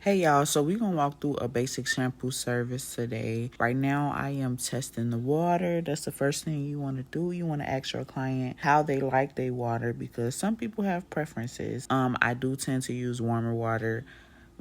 Hey y'all, so we're gonna walk through a basic shampoo service today. Right now I am testing the water. That's the first thing you want to do. You want to ask your client how they like their water because some people have preferences. I do tend to use warmer water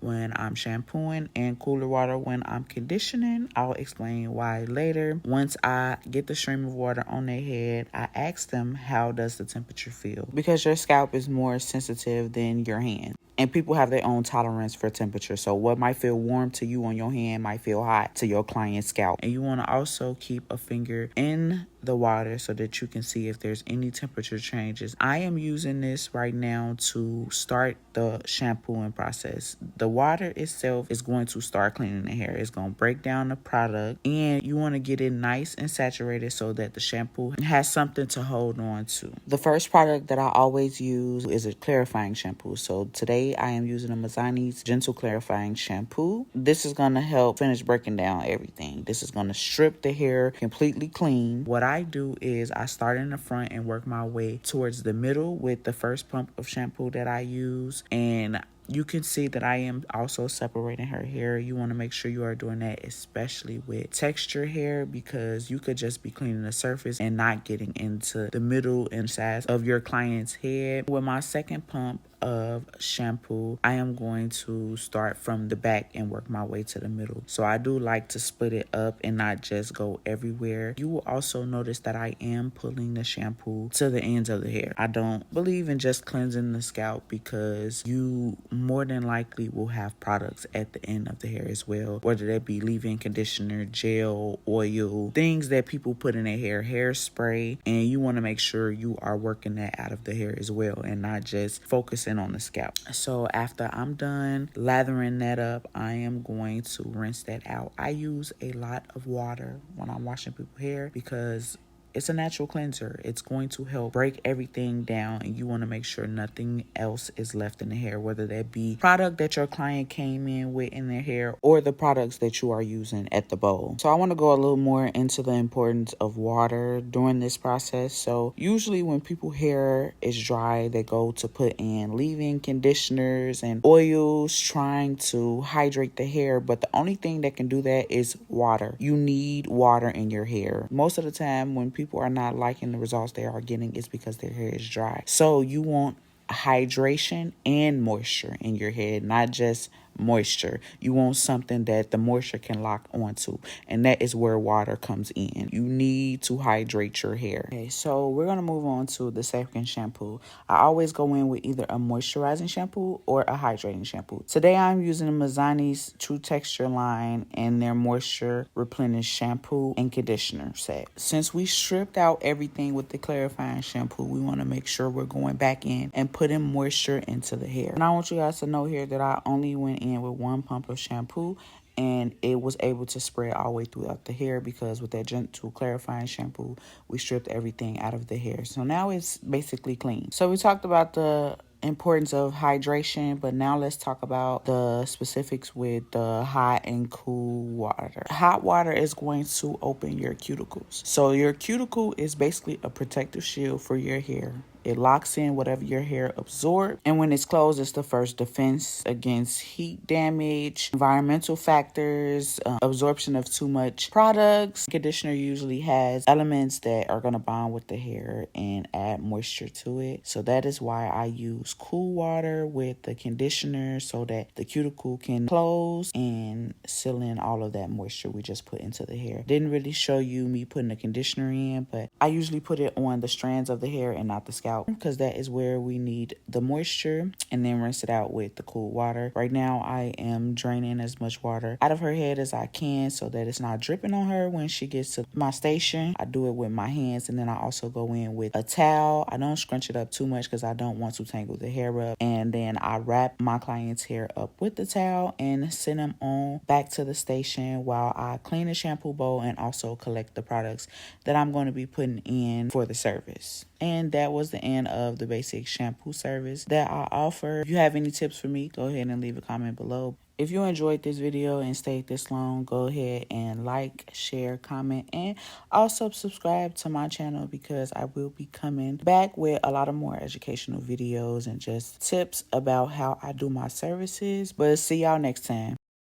when I'm shampooing and cooler water when I'm conditioning. I'll explain why later. Once I get the stream of water on their head, I ask them how does the temperature feel, because your scalp is more sensitive than your hand. And people have their own tolerance for temperature. So what might feel warm to you on your hand might feel hot to your client's scalp. And you want to also keep a finger in the water so that you can see if there's any temperature changes. I am using this right now to start the shampooing process. The water itself is going to start cleaning the hair. It's going to break down the product, and you want to get it nice and saturated so that the shampoo has something to hold on to. The first product that I always use is a clarifying shampoo. So today I am using a Mazzani's Gentle Clarifying Shampoo. This is going to help finish breaking down everything. This is going to strip the hair completely clean. What I do is I start in the front and work my way towards the middle with the first pump of shampoo that I use, and you can see that I am also separating her hair. You want to make sure you are doing that, especially with texture hair, because you could just be cleaning the surface and not getting into the middle and sides of your client's head. With my second pump of shampoo, I am going to start from the back and work my way to the middle. So I do like to split it up and not just go everywhere. You will also notice that I am pulling the shampoo to the ends of the hair. I don't believe in just cleansing the scalp because you more than likely will have products at the end of the hair as well, whether that be leave-in conditioner, gel, oil, things that people put in their hair, hairspray, and you want to make sure you are working that out of the hair as well and not just focusing on the scalp. So after I'm done lathering that up, I am going to rinse that out. I use a lot of water when I'm washing people's hair because it's a natural cleanser. It's going to help break everything down, and you want to make sure nothing else is left in the hair, whether that be product that your client came in with in their hair or the products that you are using at the bowl. So I want to go a little more into the importance of water during this process. So usually when people's hair is dry, they go to put in leave-in conditioners and oils trying to hydrate the hair, but the only thing that can do that is water. You need water in your hair. Most of the time when people are not liking the results they are getting, it's because their hair is dry. So you want hydration and moisture in your head, not just moisture. You want something that the moisture can lock onto, and that is where water comes in. You need to hydrate your hair. Okay, so we're going to move on to the second shampoo. I always go in with either a moisturizing shampoo or a hydrating shampoo. Today I'm using the Mazzani's True Texture line and their Moisture Replenish shampoo and conditioner set. Since we stripped out everything with the clarifying shampoo, we want to make sure we're going back in and putting moisture into the hair. And I want you guys to know here that I only went in with one pump of shampoo, and it was able to spread all the way throughout the hair because with that gentle clarifying shampoo, we stripped everything out of the hair. So now it's basically clean. So we talked about the importance of hydration, but now let's talk about the specifics with the hot and cool water. Hot water is going to open your cuticles. So your cuticle is basically a protective shield for your hair. It locks in whatever your hair absorbs. And when it's closed, it's the first defense against heat damage, environmental factors, absorption of too much products. Conditioner usually has elements that are going to bond with the hair and add moisture to it. So that is why I use cool water with the conditioner so that the cuticle can close and seal in all of that moisture we just put into the hair. Didn't really show you me putting the conditioner in, but I usually put it on the strands of the hair and not the scalp, because that is where we need the moisture, and then rinse it out with the cool water. Right now I am draining as much water out of her head as I can so that it's not dripping on her when she gets to my station. I do it with my hands, and then I also go in with a towel. I don't scrunch it up too much because I don't want to tangle the hair up, and then I wrap my client's hair up with the towel and send them on back to the station while I clean the shampoo bowl and also collect the products that I'm going to be putting in for the service. And that was the end of the basic shampoo service that I offer. If you have any tips for me, go ahead and leave a comment below. If you enjoyed this video and stayed this long, go ahead and like, share, comment, and also subscribe to my channel because I will be coming back with a lot of more educational videos and just tips about how I do my services. But see y'all next time.